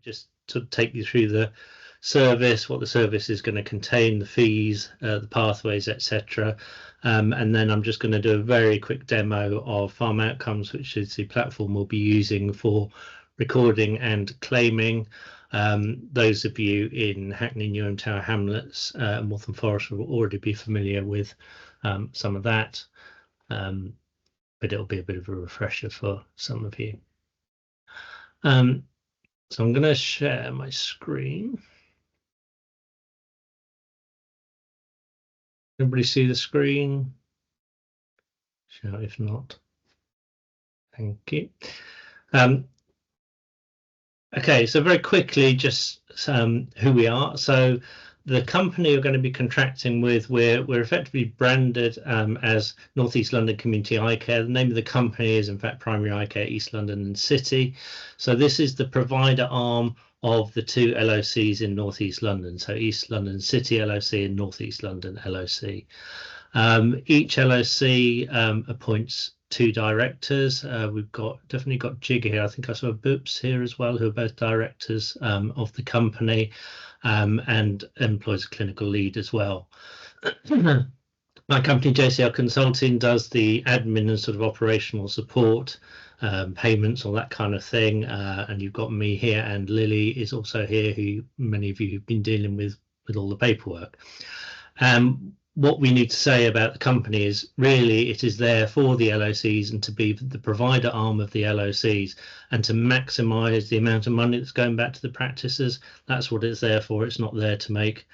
just to take you through the service, what the service is going to contain, the fees, the pathways, etc. And then I'm just going to do a very quick demo of Pharmoutcomes, which is the platform we'll be using for recording and claiming. Those of you in Hackney, Newham, Tower Hamlets, and Waltham Forest will already be familiar with some of that, but it'll be a bit of a refresher for some of you. So I'm going to share my screen. Everybody see the screen? Sure, if not, thank you. Okay, so very quickly, just who we are. So the company we're going to be contracting with, we're effectively branded as North East London Community Eye Care. The name of the company is in fact Primary Eye Care East London and City. So this is the provider arm of the two LOCs in North East London. So East London City LOC and North East London LOC. Each LOC appoints two directors. We've definitely got Jigger here. I think I saw Boops here as well, who are both directors of the company, and employs a clinical lead as well. My company, JCL Consulting, does the admin and sort of operational support, payments, all that kind of thing. And you've got me here, and Lily is also here, who many of you have been dealing with all the paperwork. What we need to say about the company is really it is there for the LOCs and to be the provider arm of the LOCs and to maximise the amount of money that's going back to the practices. That's what it's there for. It's not there to make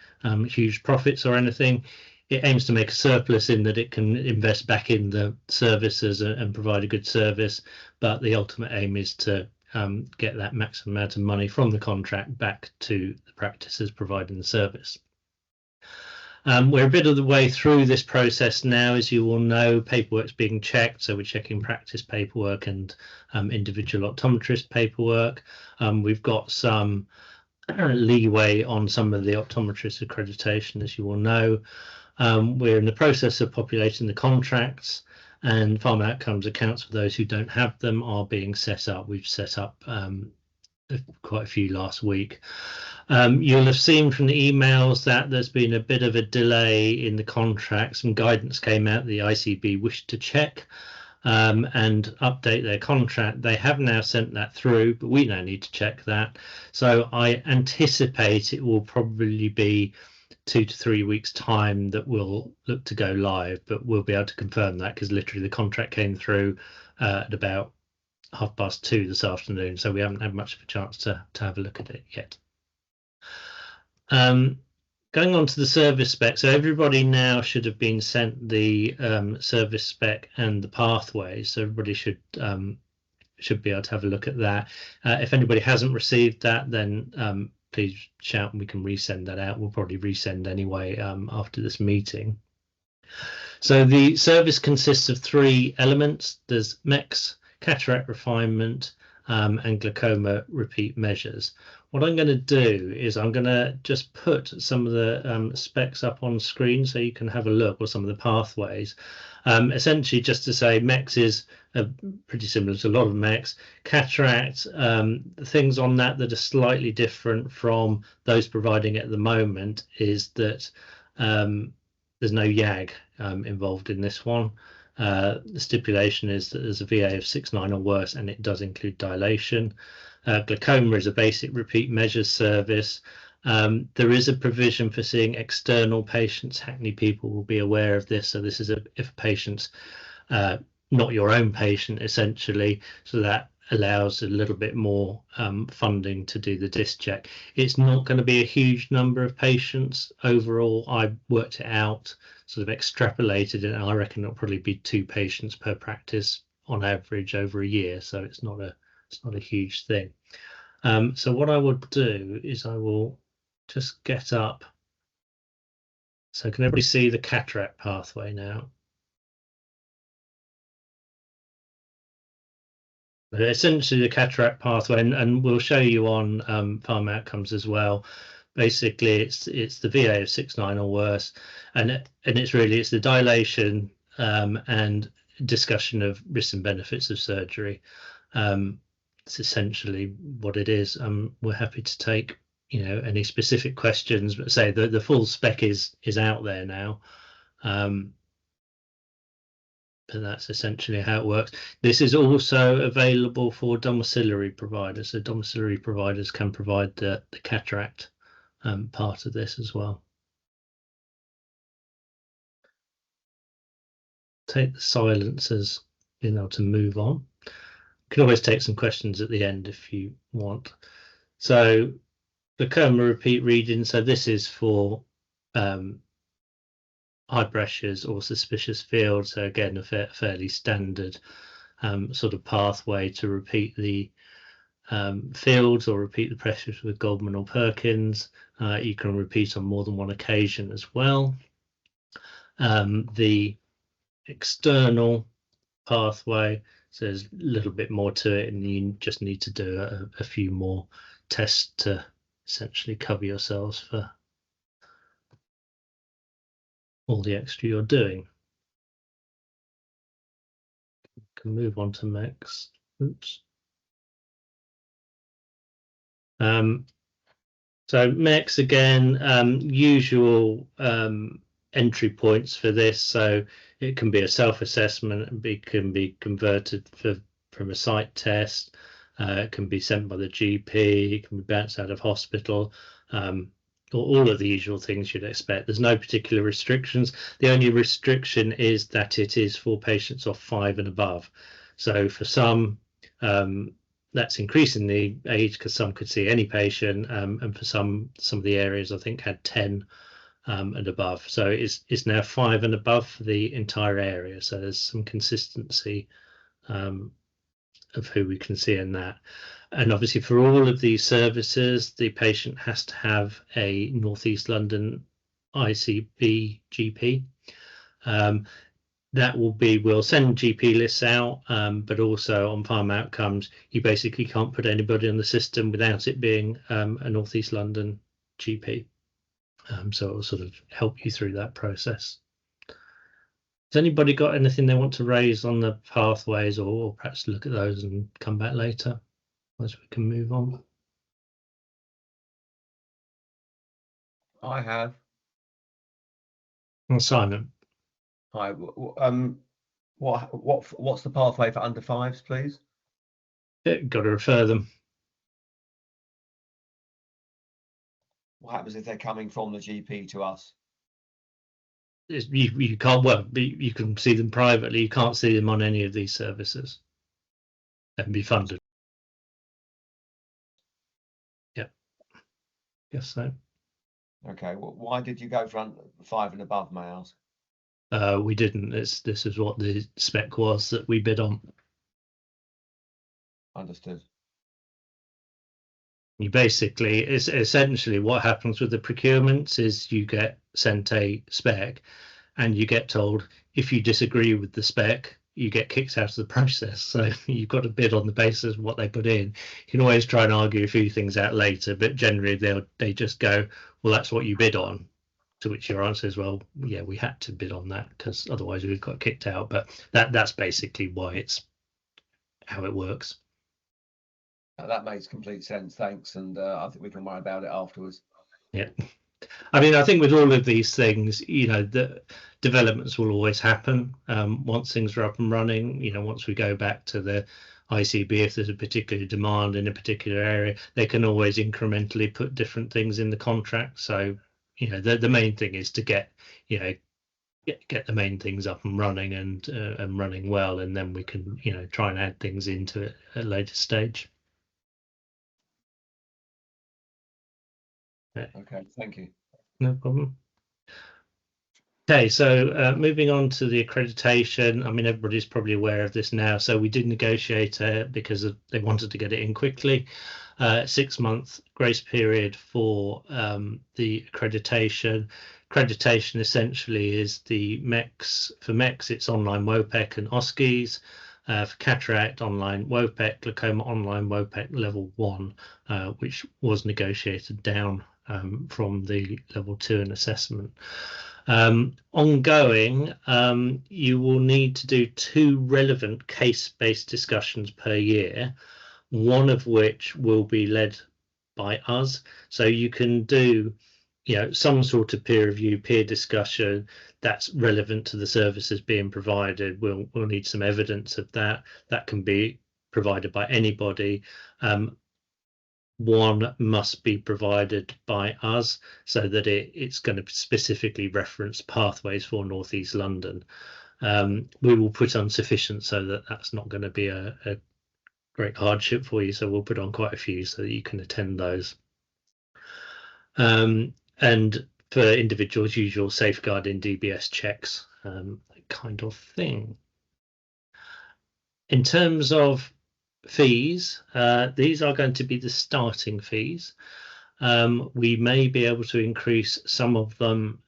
huge profits or anything. It aims to make a surplus in that it can invest back in the services and provide a good service, but the ultimate aim is to get that maximum amount of money from the contract back to the practices providing the service. We're a bit of the way through this process now. As you all know, paperwork's being checked, so we're checking practice paperwork and individual optometrist paperwork. We've got some leeway on some of the optometrist accreditation, as you all know. We're in the process of populating the contracts, and Pharmoutcomes accounts for those who don't have them are being set up. We've set up quite a few last week. You'll have seen from the emails that there's been a bit of a delay in the contract. Some guidance came out. The ICB wished to check and update their contract. They have now sent that through, but we now need to check that. So I anticipate it will probably be 2 to 3 weeks time that we'll look to go live, but we'll be able to confirm that because literally the contract came through at about 2:30 this afternoon, so we haven't had much of a chance to have a look at it yet. Going on to the service spec, so everybody now should have been sent the service spec and the pathways, so everybody should be able to have a look at that. If anybody hasn't received that, then please shout and we can resend that out. We'll probably resend anyway after this meeting. So the service consists of 3 elements. There's MEX, cataract refinement, and glaucoma repeat measures. What I'm going to do is I'm going to just put some of the specs up on screen so you can have a look, or some of the pathways. Essentially, just to say, MEX is pretty similar to a lot of MEX. Cataract, the things on that are slightly different from those providing it at the moment is that there's no YAG involved in this one. The stipulation is that there's a VA of 6.9 or worse, and it does include dilation. Glaucoma is a basic repeat measures service. There is a provision for seeing external patients. Hackney people will be aware of this. So this is if a patient's not your own patient, essentially. So that allows a little bit more funding to do the disc check. It's not going to be a huge number of patients overall. I worked it out, sort of extrapolated it, and I reckon it'll probably be 2 patients per practice on average over a year. So it's not a huge thing. So what I will do is I will just get up. So can everybody see the cataract pathway now? Essentially the cataract pathway, and we'll show you on Pharmoutcomes as well. Basically, it's the VA of 6.9 or worse, and it's the dilation and discussion of risks and benefits of surgery. It's essentially what it is. We're happy to take any specific questions, but say the full spec is out there now. But that's essentially how it works. This is also available for domiciliary providers, so domiciliary providers can provide the cataract part of this as well. Take the silence as being able to move on. You can always take some questions at the end if you want. So the coma repeat reading, so this is for high pressures or suspicious fields. So again, a fairly standard sort of pathway to repeat the fields or repeat the pressures with Goldman or Perkins. You can repeat on more than one occasion as well. The external pathway, so there's a little bit more to it, and you just need to do a few more tests to essentially cover yourselves for all the extra you're doing. Can move on to MEX. Oops. So MEX again, usual entry points for this. So it can be a self-assessment, it can be converted from a site test, it can be sent by the GP, it can be bounced out of hospital, all of the usual things you'd expect. There's no particular restrictions. The only restriction is that it is for patients of 5 and above. So for some, that's increasing the age because some could see any patient, and for some of the areas I think had 10 and above. So it's now 5 and above for the entire area. So there's some consistency of who we can see in that. And obviously for all of these services, the patient has to have a North East London ICB GP. That will be, we'll send GP lists out, but also on Pharmoutcomes, you basically can't put anybody on the system without it being a North East London GP. So it will sort of help you through that process. Has anybody got anything they want to raise on the pathways, or perhaps look at those and come back later as we can move on? I have. And Simon. Hi. What's the pathway for under 5s, please? Got to refer them. What happens if they're coming from the GP to us? You can't, well, you can see them privately. You can't see them on any of these services and be funded. Yep. Yes, so. Okay. Well, why did you go for 5 and above, may I ask? We didn't. This is what the spec was that we bid on. Understood. You basically, it's essentially what happens with the procurements is you get sent a spec and you get told if you disagree with the spec, you get kicked out of the process. So you've got to bid on the basis of what they put in. You can always try and argue a few things out later, but generally they just go, well, that's what you bid on. To which your answer is, well, yeah, we had to bid on that because otherwise we've got kicked out. But that's basically why it's how it works. That makes complete sense. Thanks. And I think we can worry about it afterwards. Yeah. I mean, I think with all of these things, the developments will always happen once things are up and running. Once we go back to the ICB, if there's a particular demand in a particular area, they can always incrementally put different things in the contract. So, the main thing is to get the main things up and running and running well, and then we can, try and add things into it at a later stage. Okay, thank you. No problem. Okay, so moving on to the accreditation. I mean, everybody's probably aware of this now. So we did negotiate because they wanted to get it in quickly. 6-month grace period for the accreditation. Accreditation essentially is the MEX. For MEX, it's online WOPEC and OSCEs. For cataract, online WOPEC, glaucoma, online WOPEC level 1, which was negotiated down from the level 2 in assessment. Ongoing, you will need to do 2 relevant case-based discussions per year one of which will be led by us. So you can do, some sort of peer review, peer discussion that's relevant to the services being provided. We'll need some evidence of that. That can be provided by anybody. One must be provided by us so that it's going to specifically reference pathways for North East London. We will put on sufficient so that that's not going to be a great hardship for you. So we'll put on quite a few so that you can attend those. And for individuals, usual safeguarding DBS checks, kind of thing. In terms of fees, these are going to be the starting fees. We may be able to increase some of them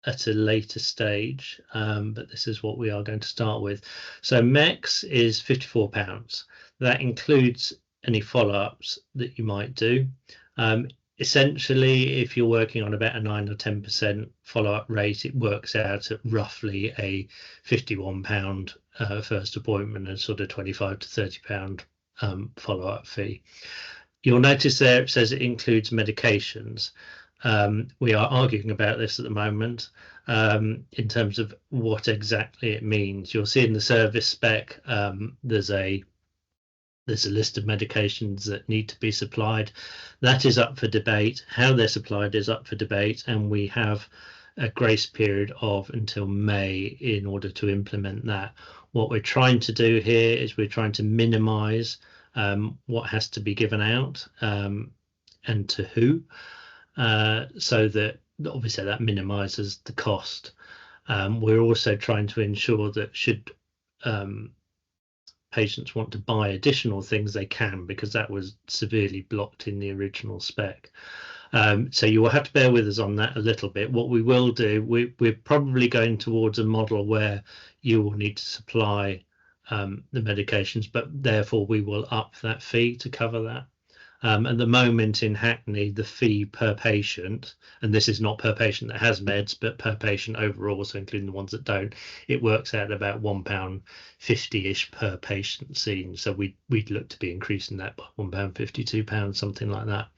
at a later stage, but this is what we are going to start with. So MEX is £54. That includes any follow-ups that you might do. Essentially, if you're working on about a 9 or 10% follow-up rate, it works out at roughly a £51 first appointment and sort of £25 to £30 follow-up fee. You'll notice there it says it includes medications. We are arguing about this at the moment in terms of what exactly it means. You'll see in the service spec there's a list of medications that need to be supplied. That is up for debate. How they're supplied is up for debate, and we have a grace period of until May in order to implement that. What we're trying to do here is we're trying to minimise what has to be given out and to who, so that obviously that minimises the cost. We're also trying to ensure that should patients want to buy additional things, they can, because that was severely blocked in the original spec. So you will have to bear with us on that a little bit. What we will do, we're probably going towards a model where you will need to supply the medications, but therefore we will up that fee to cover that. At the moment in Hackney, the fee per patient, and this is not per patient that has meds, but per patient overall, so including the ones that don't, it works out about £1.50-ish per patient seen. So we'd look to be increasing that by £1.50, £2, something like that,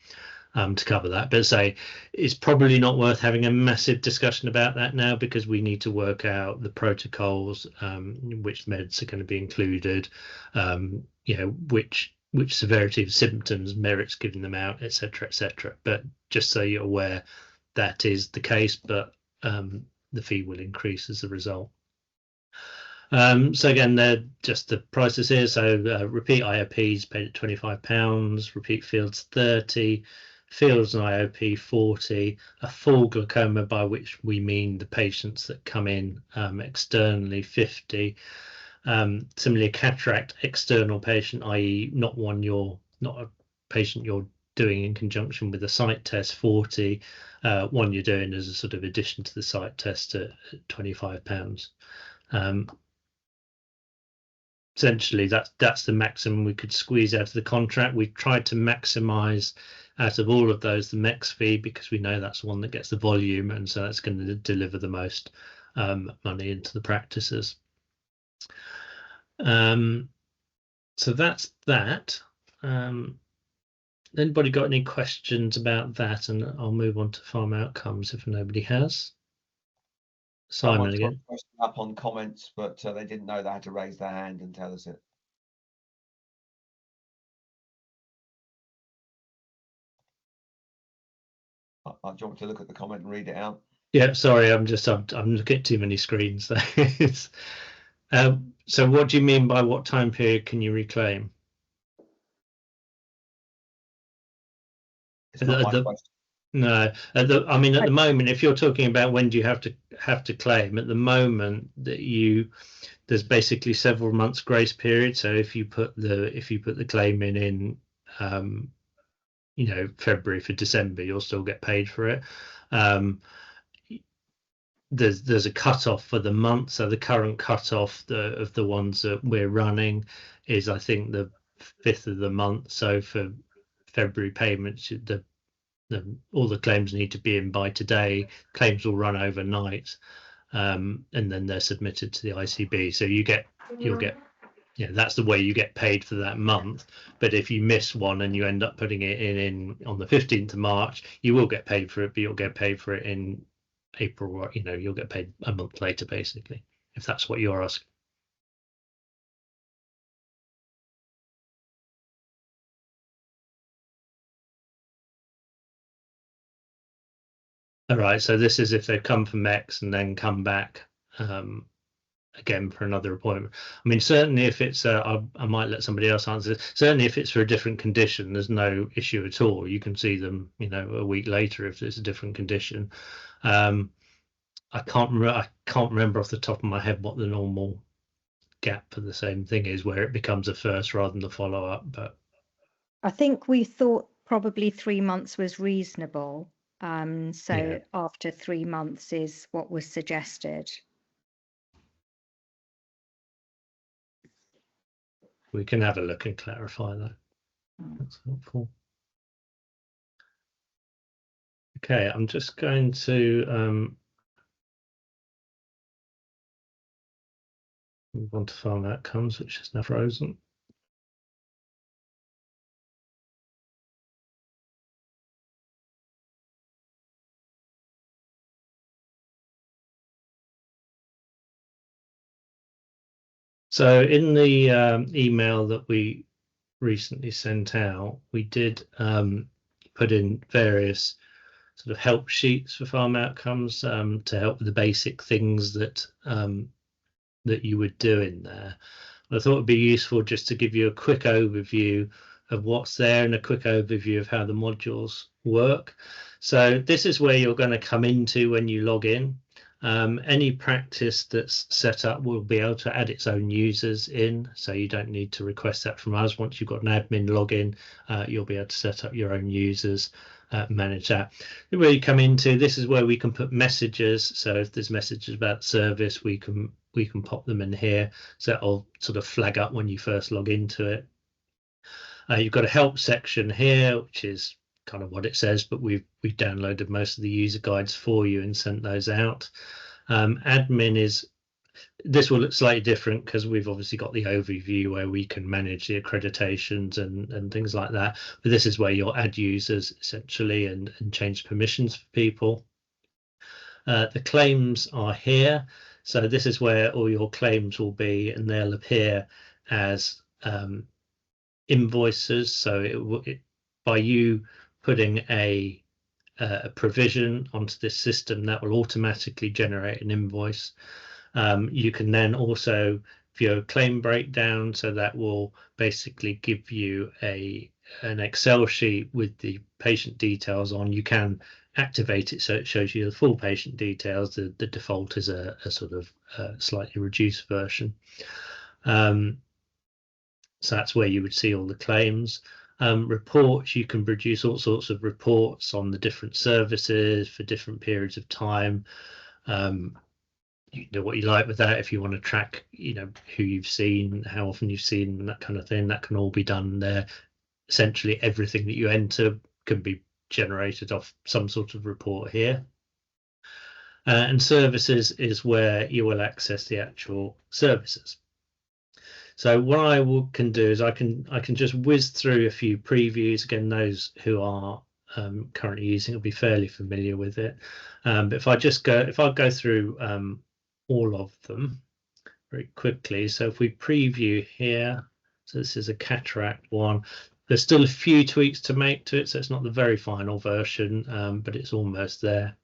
to cover that. But say it's probably not worth having a massive discussion about that now, because we need to work out the protocols, which meds are going to be included, which severity of symptoms merits giving them out, etc., etc. But just so you're aware, that is the case, but the fee will increase as a result. So again, they're just the prices here. So repeat IOPs paid at £25, repeat fields 30, fields and IOP 40, a full glaucoma, by which we mean the patients that come in externally, 50. Similarly, a cataract external patient, i.e. not a patient you're doing in conjunction with a sight test, 40. One you're doing as a sort of addition to the sight test at £25. Essentially, that's the maximum we could squeeze out of the contract. We've tried to maximise out of all of those the MEX fee, because we know that's the one that gets the volume, and so that's going to deliver the most money into the practices. So that's that. Anybody got any questions about that? And I'll move on to Pharmoutcomes if nobody has. Simon again. Up on comments, but they didn't know they had to raise their hand and tell us it. Do you want to look at the comment and read it out? Yeah, sorry, I'm looking at too many screens. So what do you mean by what time period can you reclaim? It's not my question. No, I mean, at the moment, if you're talking about when do you have to claim, at the moment that there's basically several months grace period. So if you put the claim in February for December, you'll still get paid for it. There's a cut-off for the month, so the current cut-off of the ones that we're running is, I think, the 5th of the month. So for February payments, all the claims need to be in by today. Claims will run overnight, and then they're submitted to the ICB. So you'll get that's the way you get paid for that month. But if you miss one and you end up putting it in on the 15th of March, you will get paid for it, but you'll get paid for it in April, or you'll get paid a month later, basically, if that's what you're asking. All right, so this is if they come from X and then come back again for another appointment. I mean, certainly if it's I might let somebody else answer this. Certainly if it's for a different condition, there's no issue at all. You can see them, a week later if it's a different condition. I can't remember off the top of my head what the normal gap for the same thing is, where it becomes a first rather than the follow-up. But I think we thought probably 3 months was reasonable. So Yeah. after 3 months is what was suggested. we can have a look and clarify that. That's helpful. Okay, I'm just going to move on to Pharmoutcomes, which is now frozen. So in the email that we recently sent out, we did put in various sort of help sheets for Pharmoutcomes to help with the basic things that that you would do in there. I thought it'd be useful just to give you a quick overview of what's there and a quick overview of how the modules work. So this is where you're going to come into when you log in. Any practice that's set up will be able to add its own users in, so you don't need to request that from us. Once you've got an admin login, you'll be able to set up your own users, manage that. Where you come into, this is where we can put messages. So if there's messages about service, we can pop them in here, so it'll sort of flag up when you first log into it. You've got a help section here, which is kind of what it says, but we've downloaded most of the user guides for you and sent those out. Admin this will look slightly different because we've obviously got the overview where we can manage the accreditations and things like that, but this is where you'll add users essentially and change permissions for people. The claims are here, so this is where all your claims will be, and they'll appear as invoices. So by you putting a provision onto this system, that will automatically generate an invoice. You can then also view a claim breakdown, so that will basically give you an Excel sheet with the patient details on. You can activate it so it shows you the full patient details. The default is a sort of slightly reduced version. So that's where you would see all the claims. Reports, you can produce all sorts of reports on the different services for different periods of time. You know what you like with that. If you want to track, who you've seen, how often you've seen, and that kind of thing, that can all be done there. Essentially, everything that you enter can be generated off some sort of report here. And services is where you will access the actual services. So what I can do is I can just whiz through a few previews. Again, those who are currently using it will be fairly familiar with it. But if I go through all of them very quickly. So if we preview here, so this is a cataract one. There's still a few tweaks to make to it, so it's not the very final version, but it's almost there.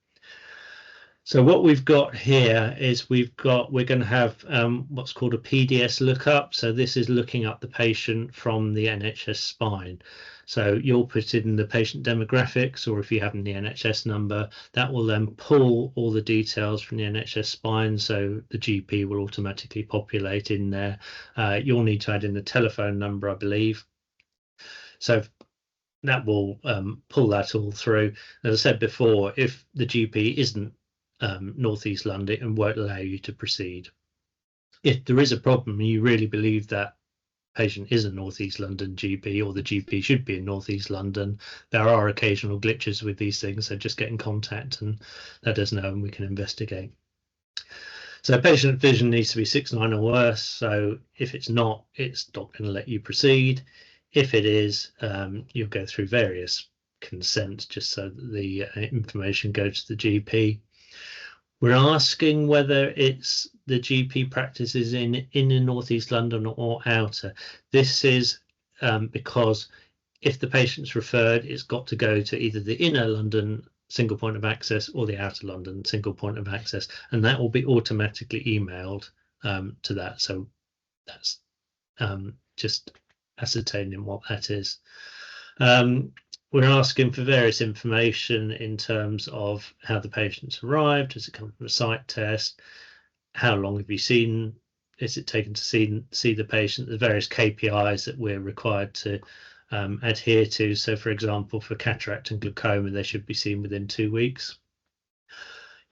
So what we've got here is we're going to have what's called a PDS lookup. So this is looking up the patient from the NHS spine. So you'll put in the patient demographics, or if you have the NHS number, that will then pull all the details from the NHS spine. So the GP will automatically populate in there. You'll need to add in the telephone number, I believe. So that will pull that all through. As I said before, if the GP isn't North East London, and won't allow you to proceed. If there is a problem and you really believe that patient is a North East London GP, or the GP should be in North East London, there are occasional glitches with these things, so just get in contact and let us know and we can investigate. So patient vision needs to be 6/9 or worse. So if it's not, it's not going to let you proceed. If it is, you'll go through various consents just so that the information goes to the GP. We're asking whether it's the GP practices in North East London or outer. This is because if the patient's referred, it's got to go to either the inner London single point of access or the outer London single point of access, and that will be automatically emailed to that. So that's just ascertaining what that is. We're asking for various information in terms of how the patient's arrived. Does it come from a site test? How long have you seen? Is it taken to see the patient? The various KPIs that we're required to adhere to. So, for example, for cataract and glaucoma, they should be seen within 2 weeks.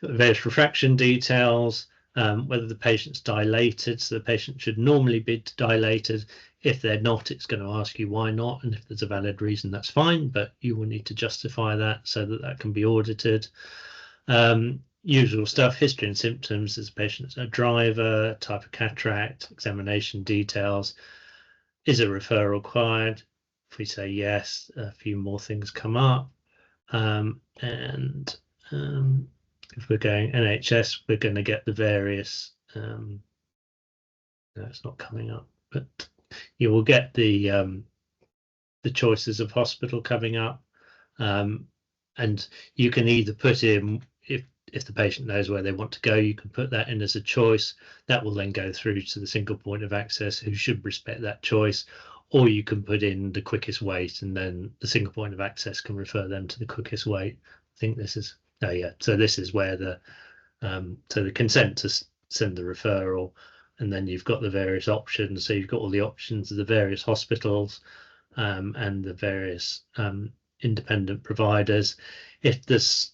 Got the various refraction details, whether the patient's dilated. So the patient should normally be dilated. If they're not, it's going to ask you why not, and if there's a valid reason, that's fine, but you will need to justify that so that that can be audited. Usual stuff, history and symptoms, is the patient's a driver, type of cataract, examination details, is a referral required? If we say yes, a few more things come up. And if we're going NHS, we're going to get the various, no, it's not coming up, but you will get the choices of hospital coming up. And you can either put in, if the patient knows where they want to go, you can put that in as a choice. That will then go through to the single point of access, who should respect that choice, or you can put in the quickest wait, and then the single point of access can refer them to the quickest wait. I think this is, oh yeah, so this is where the so the consent to send the referral, and then you've got the various options. So you've got all the options of the various hospitals and the various independent providers. If there's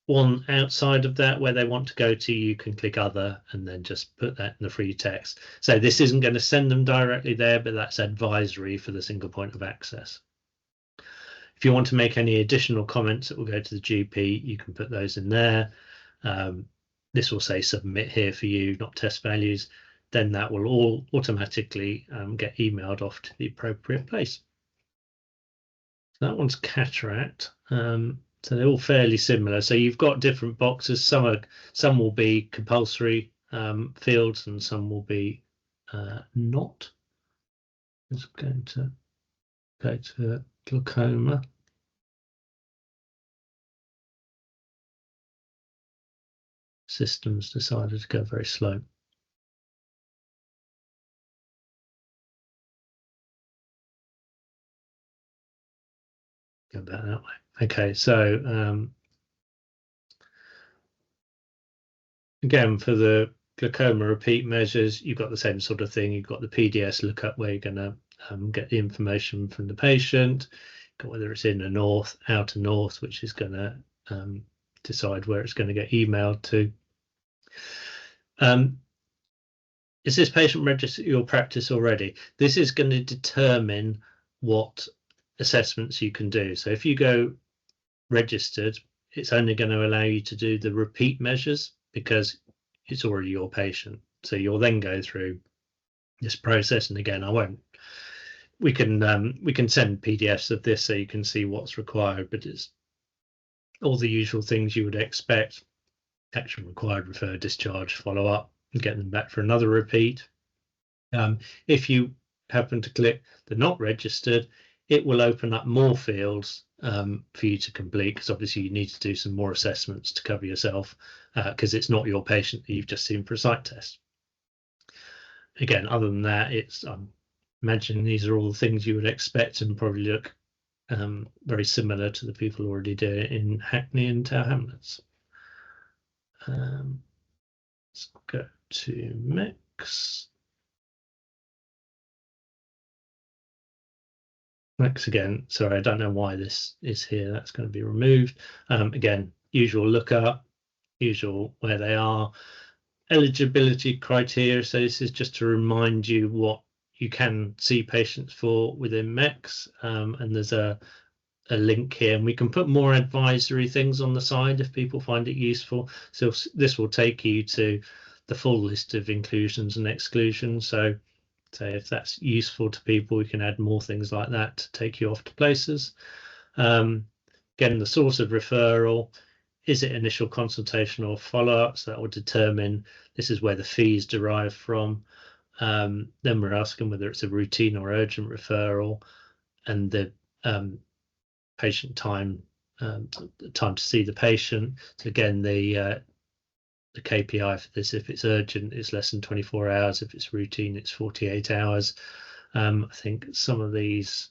one outside of that where they want to go to, you can click other and then just put that in the free text. So this isn't going to send them directly there, but that's advisory for the single point of access. If you want to make any additional comments that will go to the GP, you can put those in there. This will say submit here for you, not test values. Then that will all automatically get emailed off to the appropriate place. So that one's cataract. So they're all fairly similar. So you've got different boxes. Some will be compulsory fields, and some will be not. I'm just going to go to glaucoma. Systems decided to go very slow. Go back that way. Okay, so again, for the glaucoma repeat measures, you've got the same sort of thing. You've got the PDS lookup where you're going to get the information from the patient, got whether it's in the north, outer north, which is going to decide where it's going to get emailed to. Is this patient registered at your practice already? This is going to determine what assessments you can do. So if you go registered, it's only going to allow you to do the repeat measures because it's already your patient. So you'll then go through this process, and again, we can send PDFs of this so you can see what's required, but it's all the usual things you would expect: action required, refer, discharge, follow up, and get them back for another repeat. If you happen to click the not registered, it will open up more fields for you to complete, because obviously you need to do some more assessments to cover yourself, because it's not your patient that you've just seen for a site test. Again, other than that, it's I'm imagining these are all the things you would expect and probably look very similar to the people already doing it in Hackney and Tower Hamlets. Let's go to Mix. Mix again. Sorry, I don't know why this is here. That's going to be removed. Again, usual lookup, usual where they are. Eligibility criteria. So this is just to remind you what you can see patients for within MEX. And there's a link here, and we can put more advisory things on the side if people find it useful. So this will take you to the full list of inclusions and exclusions. So if that's useful to people, we can add more things like that to take you off to places. Again, the source of referral, is it initial consultation or follow-up? So that will determine, this is where the fees derive from. Then we're asking whether it's a routine or urgent referral, and the patient time, time to see the patient. So again, the KPI for this, if it's urgent, it's less than 24 hours. If it's routine, it's 48 hours. I think some of these,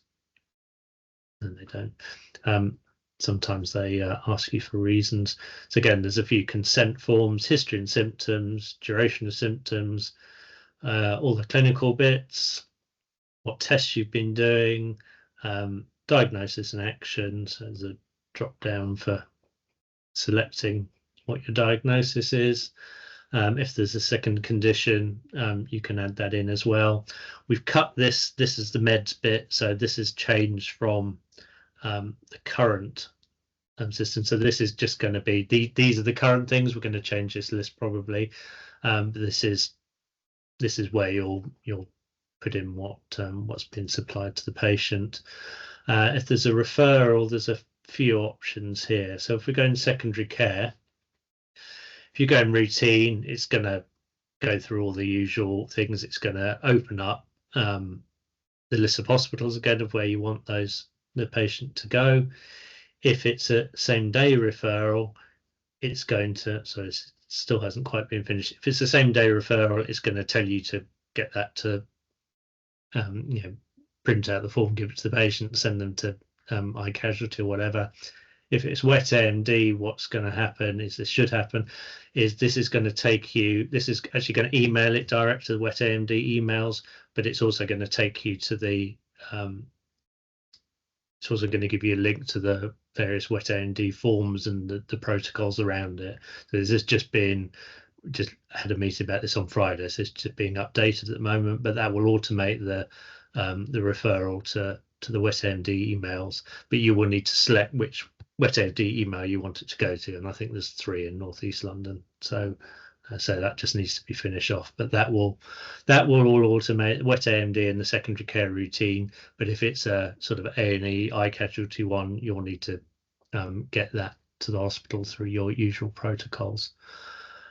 and they don't. Sometimes they ask you for reasons. So again, there's a few consent forms, history and symptoms, duration of symptoms, all the clinical bits, what tests you've been doing, diagnosis and actions. So there's a drop down for selecting what your diagnosis is. If there's a second condition, you can add that in as well. We've cut this is the meds bit, so this is changed from the current system. So this is just going to be these are the current things. We're going to change this list probably. But this is where you'll put in what's been supplied to the patient. If there's a referral, there's a few options here. So if we go in secondary care, if you go in routine, it's going to go through all the usual things. It's going to open up the list of hospitals again of where you want the patient to go. If it's a same day referral, it's going to, so it still hasn't quite been finished. If it's a same day referral, it's going to tell you to get that to print out the form, give it to the patient, send them to iCasualty or whatever. If it's wet AMD, what's going to happen is this should happen is this is going to take you, this is actually going to email it direct to the wet AMD emails, but it's also going to take you to the it's also going to give you a link to the various wet AMD forms and the protocols around it. So this has just had a meeting about this on Friday, so it's just being updated at the moment, but that will automate the referral to the wet AMD emails, but you will need to select which wet AMD email you want it to go to, and I think there's 3 in North East London, so that just needs to be finished off, but that will all automate wet AMD and the secondary care routine. But if it's a sort of A&E iCasualty one, you'll need to get that to the hospital through your usual protocols.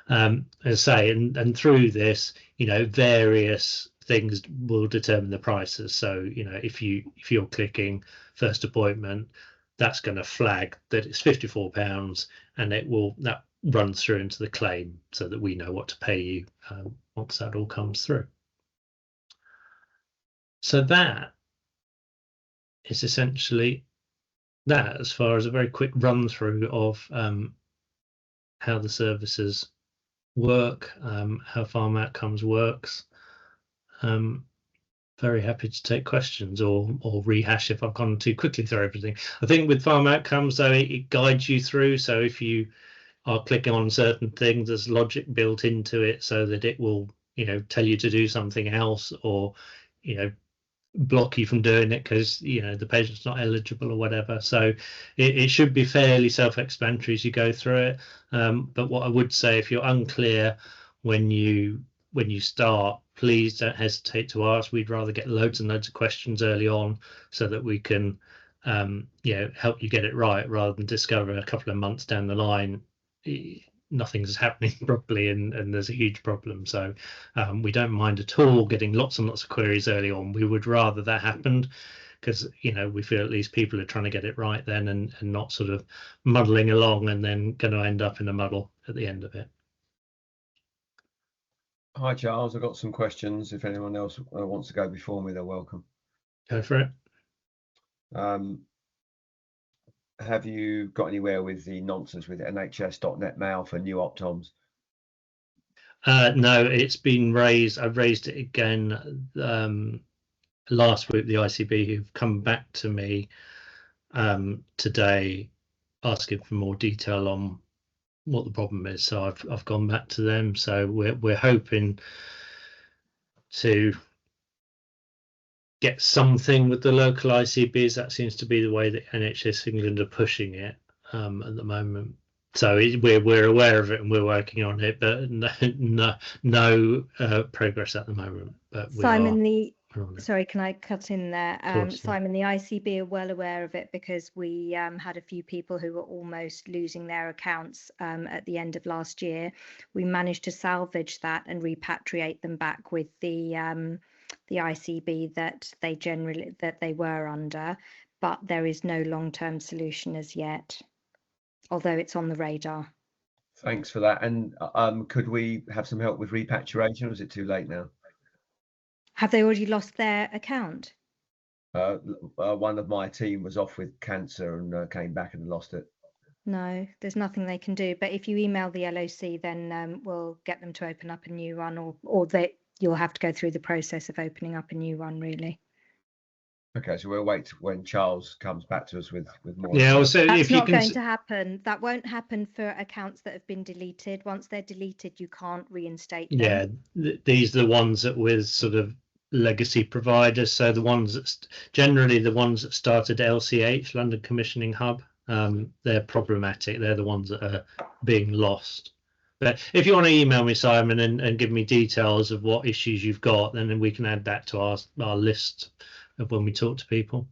As I say, and through this, various things will determine the prices. So if you're clicking first appointment, that's going to flag that it's £54, and that runs through into the claim so that we know what to pay you once that all comes through. So that is essentially that, as far as a very quick run through of how the services work, how Pharmoutcomes works. Very happy to take questions or rehash if I've gone too quickly through everything. I think with Pharmoutcomes, though, it guides you through. So if you are clicking on certain things, there's logic built into it so that it will, tell you to do something else, or, block you from doing it because, the patient's not eligible or whatever. So it should be fairly self-explanatory as you go through it. But what I would say, if you're unclear when you start, please don't hesitate to ask. We'd rather get loads and loads of questions early on so that we can help you get it right, rather than discover a couple of months down the line nothing's happening properly and there's a huge problem. So we don't mind at all getting lots and lots of queries early on. We would rather that happened, because we feel at least people are trying to get it right then, and not sort of muddling along and then going to end up in a muddle at the end of it. Hi Charles, I've got some questions. If anyone else wants to go before me, they're welcome. Go for it. Have you got anywhere with the nonsense with NHS.net mail for new Optoms? No, it's been raised. I've raised it again last week. The ICB who've come back to me today asking for more detail on what the problem is. So I've gone back to them. So we're hoping to get something with the local ICBs. That seems to be the way that NHS England are pushing it at the moment. So we're aware of it and we're working on it, but no progress at the moment. But we are. Simon, On it. sorry, can I cut in there? Course, yeah. Simon, the ICB are well aware of it because we had a few people who were almost losing their accounts at the end of last year. We managed to salvage that and repatriate them back with the ICB that they were under, but there is no long-term solution as yet, although it's on the radar. Thanks for that. And could we have some help with repatriation, or is it too late now? Have they already lost their account? One of my team was off with cancer and came back and lost it. No, there's nothing they can do. But if you email the LOC, then we'll get them to open up a new one, or you'll have to go through the process of opening up a new one, really. Okay, so we'll wait when Charles comes back to us with more. Yeah, also That's if you not can. going to happen. That won't happen for accounts that have been deleted. Once they're deleted, you can't reinstate them. Yeah, these are the ones that with sort of legacy providers. So the ones that generally the ones that started LCH, London Commissioning Hub, they're problematic. They're the ones that are being lost. But if you want to email me, Simon, and give me details of what issues you've got, then we can add that to our list of when we talk to people.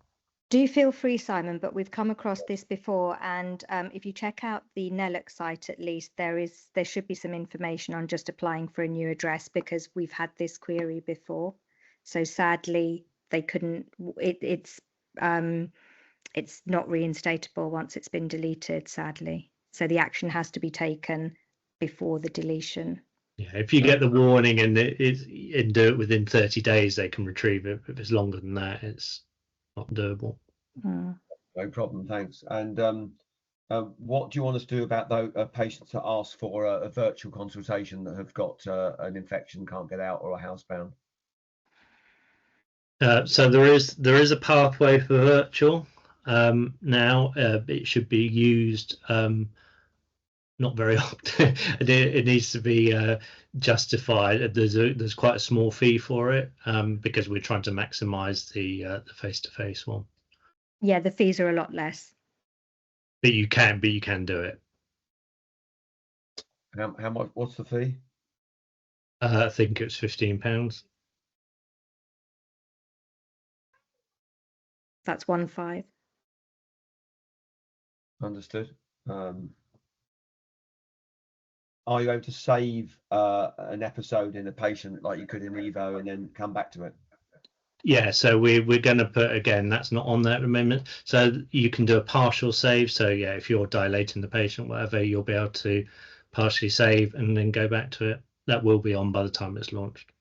Do feel free, Simon, but we've come across this before, and if you check out the NEL site, at least there should be some information on just applying for a new address, because we've had this query before. So sadly, they couldn't. It's not reinstatable once it's been deleted, sadly. So the action has to be taken before the deletion. Yeah, if you get the warning and and do it within 30 days, they can retrieve it. If it's longer than that, it's not doable. No problem, thanks. And what do you want us to do about those patients that ask for a virtual consultation that have got an infection, can't get out, or are housebound? So there is a pathway for virtual now. It should be used not very often. It needs to be justified. There's quite a small fee for it because we're trying to maximise the face-to-face one. Yeah, the fees are a lot less. But you can do it. How much? What's the fee? I think it's £15. That's 1.5. Understood. Are you able to save an episode in a patient like you could in Evo and then come back to it? Yeah, so we're going to put, again, that's not on there at the moment. So you can do a partial save. So yeah, if you're dilating the patient, whatever, you'll be able to partially save and then go back to it. That will be on by the time it's launched.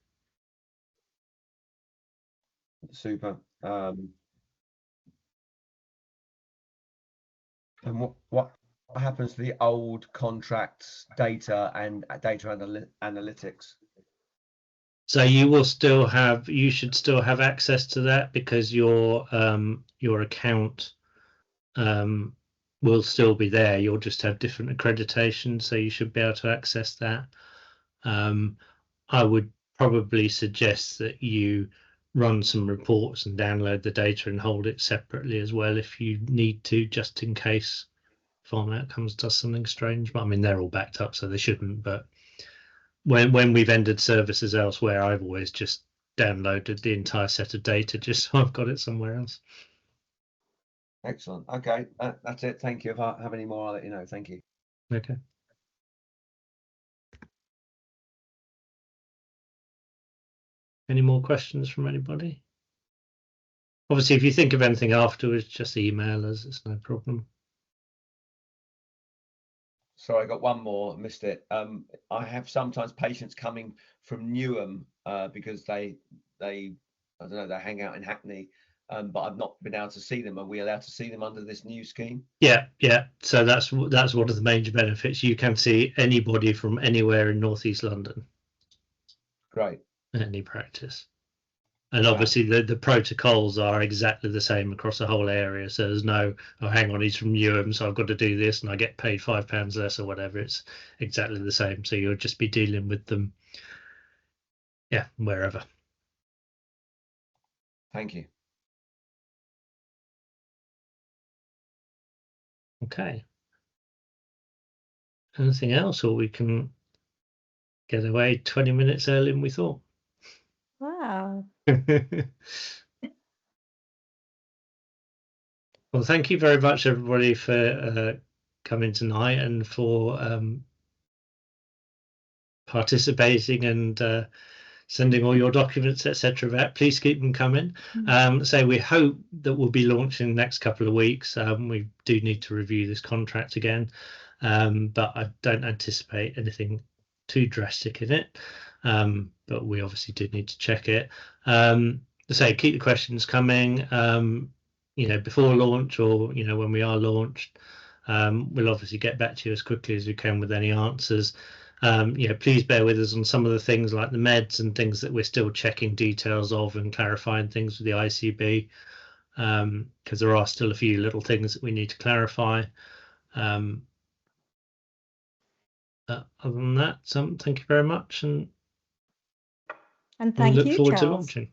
Super. And what happens to the old contracts data and data analytics? So you should still have access to that because your account will still be there. You'll just have different accreditation, so you should be able to access that. I would probably suggest that you run some reports and download the data and hold it separately as well if you need to, just in case Pharmoutcomes does something strange. But I mean, they're all backed up, so they shouldn't. But when we've ended services elsewhere, I've always just downloaded the entire set of data just so I've got it somewhere else. Excellent. Okay, that's it. Thank you. If I have any more, I'll let you know. Thank you. Okay. Any more questions from anybody? Obviously, if you think of anything afterwards, just email us. It's no problem. Sorry, I got one more. Missed it. I have sometimes patients coming from Newham because they I don't know, they hang out in Hackney, but I've not been able to see them. Are we allowed to see them under this new scheme? Yeah. So that's one of the major benefits. You can see anybody from anywhere in North East London. Great. Any practice. And obviously the protocols are exactly the same across the whole area. So there's no, oh, hang on, he's from Newham, so I've got to do this and I get paid £5 less or whatever. It's exactly the same. So you'll just be dealing with them, yeah, wherever. Thank you. Okay. anything else, or we can get away 20 minutes earlier than we thought. Wow. Well, thank you very much, everybody, for coming tonight and for participating and sending all your documents, etc. back. Please keep them coming. So we hope that we'll be launching the next couple of weeks. We do need to review this contract again, but I don't anticipate anything too drastic in it. But we obviously do need to check it. So keep the questions coming. Before launch, or when we are launched, we'll obviously get back to you as quickly as we can with any answers. Please bear with us on some of the things like the meds and things that we're still checking details of and clarifying things with the ICB, because there are still a few little things that we need to clarify. Other than that, thank you very much, and thank look you, forward to Charles. launching.